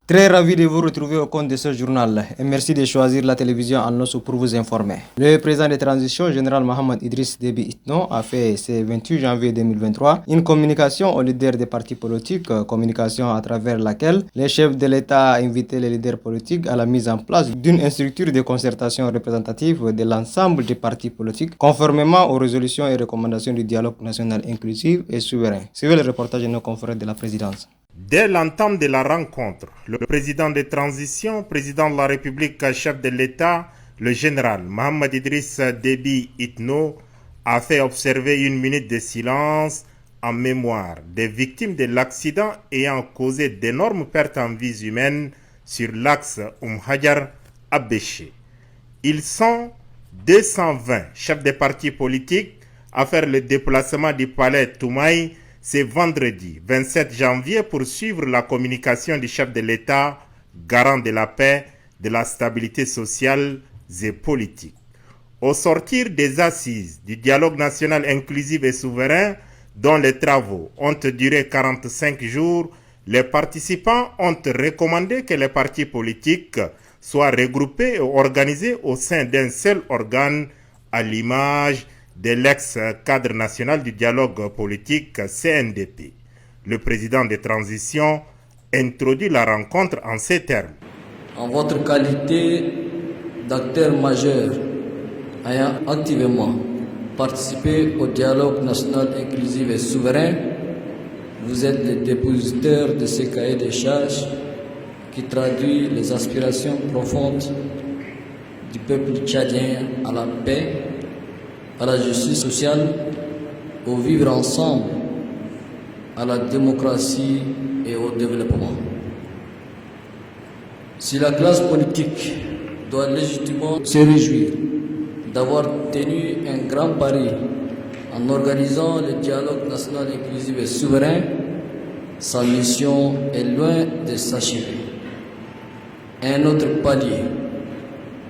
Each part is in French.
Très ravi de vous retrouver au compte de ce journal et merci de choisir la télévision en Nosso pour vous informer. Le président de transition, général Mohamed Idriss Déby Itno, a fait ce 28 janvier 2023 une communication aux leaders des partis politiques, communication à travers laquelle le chef de l'État a invité les leaders politiques à la mise en place d'une structure de concertation représentative de l'ensemble des partis politiques, conformément aux résolutions et recommandations du dialogue national inclusif et souverain. Suivez le reportage de nos confrères de la présidence. Dès l'entame de la rencontre, le président de transition, président de la République, chef de l'État, le général Mohamed Idriss Déby Itno, a fait observer une minute de silence en mémoire des victimes de l'accident ayant causé d'énormes pertes en vies humaines sur l'axe Hadjar à Béché. Ils sont 220 chefs de partis politiques à faire le déplacement du palais Toumaï ce vendredi 27 janvier pour suivre la communication du chef de l'État, garant de la paix, de la stabilité sociale et politique. Au sortir des assises du dialogue national inclusif et souverain, dont les travaux ont duré 45 jours, les participants ont recommandé que les partis politiques soient regroupés et organisés au sein d'un seul organe à l'image de l'ex-cadre national du dialogue politique CNDP. Le président de transition introduit la rencontre en ces termes. En votre qualité d'acteur majeur ayant activement participé au dialogue national inclusif et souverain, vous êtes le dépositaire de ce cahier des charges qui traduit les aspirations profondes du peuple tchadien à la paix, à la justice sociale, au vivre ensemble, à la démocratie et au développement. Si la classe politique doit légitimement se réjouir d'avoir tenu un grand pari en organisant le dialogue national inclusif et souverain, sa mission est loin de s'achever. Un autre palier,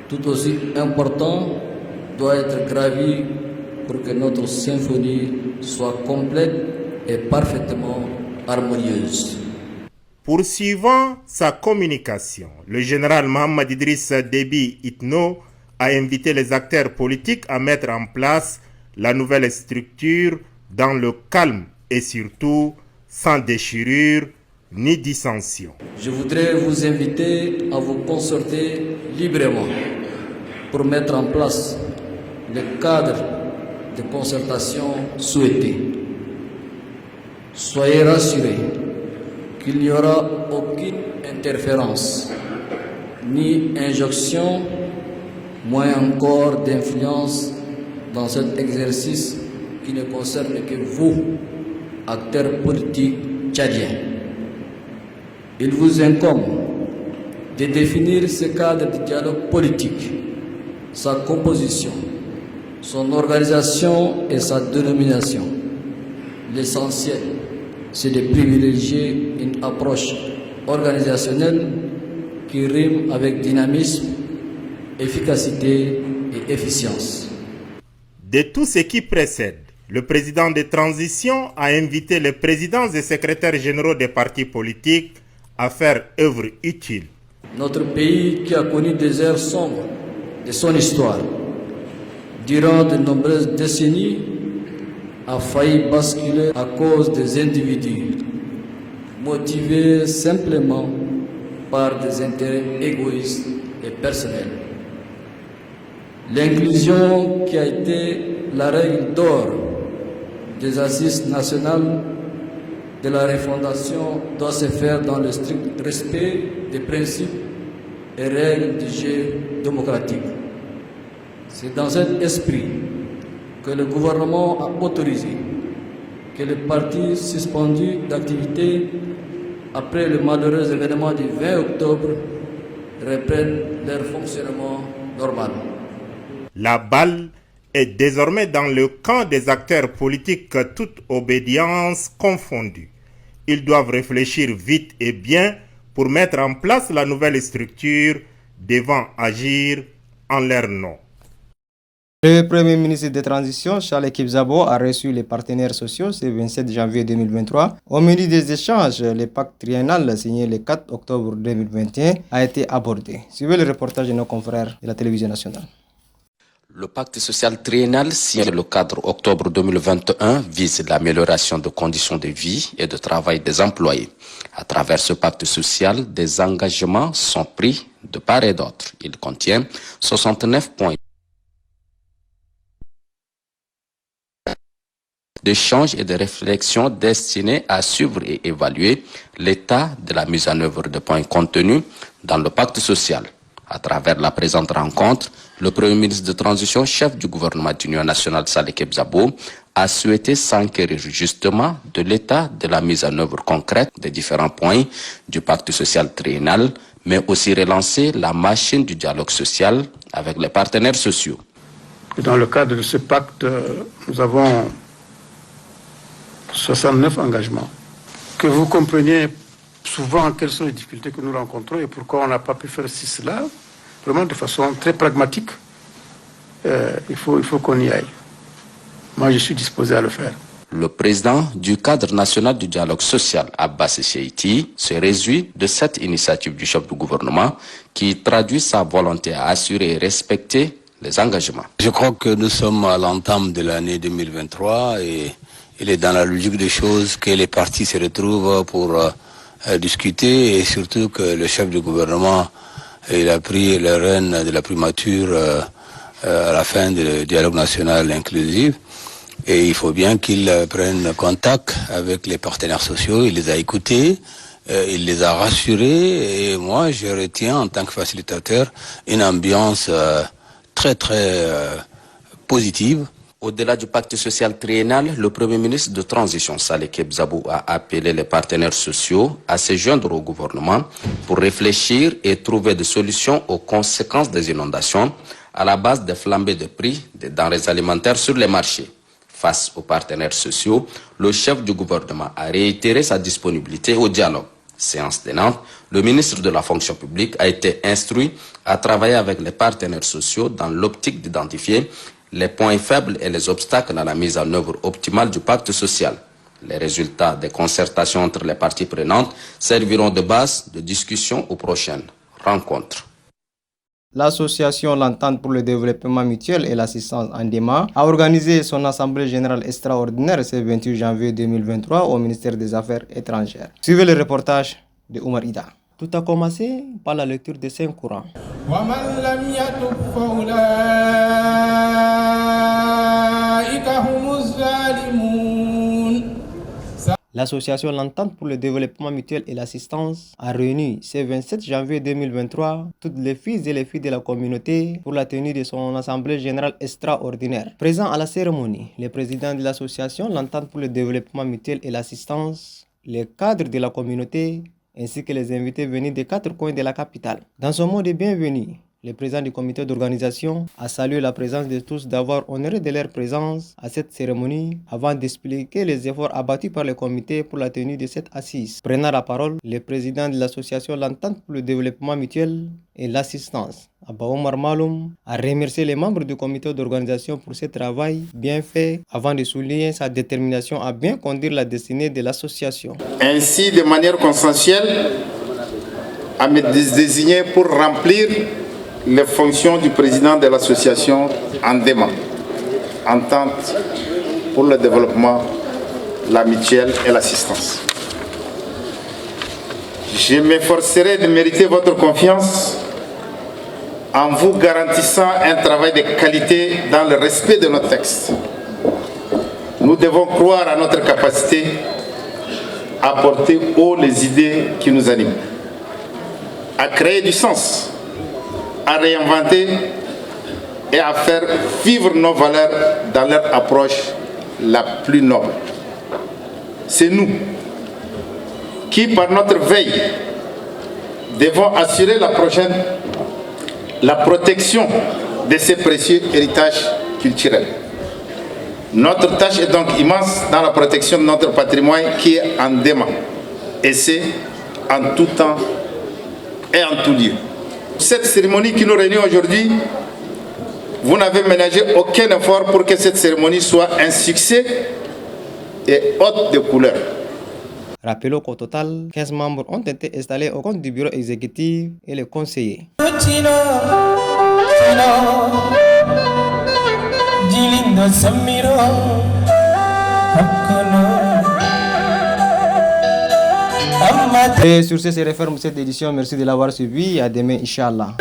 tout aussi important, doit être gravi pour que notre symphonie soit complète et parfaitement harmonieuse. Poursuivant sa communication, le général Mohamed Idriss Déby Itno a invité les acteurs politiques à mettre en place la nouvelle structure dans le calme et surtout sans déchirure ni dissension. Je voudrais vous inviter à vous concerter librement pour mettre en place le cadre de concertation souhaité. Soyez rassurés qu'il n'y aura aucune interférence, ni injonction, moins encore d'influence dans cet exercice qui ne concerne que vous, acteurs politiques tchadiens. Il vous incombe de définir ce cadre de dialogue politique, sa composition, son organisation et sa dénomination. L'essentiel, c'est de privilégier une approche organisationnelle qui rime avec dynamisme, efficacité et efficience. De tout ce qui précède, le président de transition a invité les présidents et secrétaires généraux des partis politiques à faire œuvre utile. Notre pays, qui a connu des ères sombres de son histoire, durant de nombreuses décennies, a failli basculer à cause des individus motivés simplement par des intérêts égoïstes et personnels. L'inclusion, qui a été la règle d'or des assises nationales de la refondation, doit se faire dans le strict respect des principes et règles du jeu démocratique. C'est dans cet esprit que le gouvernement a autorisé que les partis suspendus d'activité après le malheureux événement du 20 octobre reprennent leur fonctionnement normal. La balle est désormais dans le camp des acteurs politiques, toute obédience confondue. Ils doivent réfléchir vite et bien pour mettre en place la nouvelle structure devant agir en leur nom. Le Premier ministre de transition, Charles Kibzabo, a reçu les partenaires sociaux ce 27 janvier 2023. Au menu des échanges, le pacte triennal signé le 4 octobre 2021 a été abordé. Suivez le reportage de nos confrères de la télévision nationale. Le pacte social triennal signé le cadre octobre 2021 vise l'amélioration des conditions de vie et de travail des employés. À travers ce pacte social, des engagements sont pris de part et d'autre. Il contient 69 points d'échanges et de réflexions destinés à suivre et évaluer l'état de la mise en œuvre des points contenus dans le pacte social. À travers la présente rencontre, le Premier ministre de transition, chef du gouvernement d'union nationale Saleh Kebzabo, a souhaité s'enquérir justement de l'état de la mise en œuvre concrète des différents points du pacte social triennal, mais aussi relancer la machine du dialogue social avec les partenaires sociaux. Dans le cadre de ce pacte, nous avons 69 engagements. Que vous compreniez souvent quelles sont les difficultés que nous rencontrons et pourquoi on n'a pas pu faire cela, vraiment de façon très pragmatique, il faut qu'on y aille. Moi, je suis disposé à le faire. Le président du cadre national du dialogue social, Abbas Cheiti, se réjouit de cette initiative du chef du gouvernement qui traduit sa volonté à assurer et respecter les engagements. Je crois que nous sommes à l'entame de l'année 2023 et il est dans la logique des choses que les partis se retrouvent pour discuter et surtout que le chef du gouvernement il a pris les rênes de la primature à la fin du dialogue national inclusif et il faut bien qu'il prenne contact avec les partenaires sociaux, il les a écoutés, il les a rassurés et moi je retiens en tant que facilitateur une ambiance très positive. Au-delà du pacte social triennal, le Premier ministre de transition, Saleh Kebzabo, a appelé les partenaires sociaux à se joindre au gouvernement pour réfléchir et trouver des solutions aux conséquences des inondations à la base des flambées de prix des denrées alimentaires sur les marchés. Face aux partenaires sociaux, le chef du gouvernement a réitéré sa disponibilité au dialogue. Séance tenante, le ministre de la fonction publique a été instruit à travailler avec les partenaires sociaux dans l'optique d'identifier les points faibles et les obstacles à la mise en œuvre optimale du pacte social. Les résultats des concertations entre les parties prenantes serviront de base de discussion aux prochaines rencontres. L'association L'Entente pour le développement mutuel et l'assistance Andema a organisé son assemblée générale extraordinaire ce 28 janvier 2023 au ministère des Affaires étrangères. Suivez le reportage de Oumar Ida. Tout a commencé par la lecture des 5 Courans. L'association L'Entente pour le développement mutuel et l'assistance a réuni ce 27 janvier 2023 toutes les filles et les filles de la communauté pour la tenue de son assemblée générale extraordinaire. Présent à la cérémonie, le président de l'association L'Entente pour le développement mutuel et l'assistance, les cadres de la communauté, ainsi que les invités venus des 4 coins de la capitale. Dans son mot de bienvenue, le président du comité d'organisation a salué la présence de tous d'avoir honoré de leur présence à cette cérémonie avant d'expliquer les efforts abattus par le comité pour la tenue de cette assise. Prenant la parole, le président de l'association L'Entente pour le développement mutuel et l'assistance, Abba Omar Maloum, a remercié les membres du comité d'organisation pour ce travail bien fait avant de souligner sa détermination à bien conduire la destinée de l'association. Ainsi, de manière consensuelle, à me désigner pour remplir les fonctions du président de l'association Andema, Entente pour le développement, la mutuelle et l'assistance. Je m'efforcerai de mériter votre confiance en vous garantissant un travail de qualité dans le respect de nos textes. Nous devons croire à notre capacité à porter haut les idées qui nous animent, à créer du sens, à réinventer et à faire vivre nos valeurs dans leur approche la plus noble. C'est nous qui, par notre veille, devons assurer la protection de ces précieux héritages culturels. Notre tâche est donc immense dans la protection de notre patrimoine qui est en démat, et c'est en tout temps et en tout lieu. Cette cérémonie qui nous réunit aujourd'hui vous n'avez ménagé aucun effort pour que cette cérémonie soit un succès et haute de couleur. Rappelons qu'au total, 15 membres ont été installés au compte du bureau exécutif et les conseillers. Et sur ce, c'est referme cette édition. Merci de l'avoir suivi. À demain, Inch'Allah.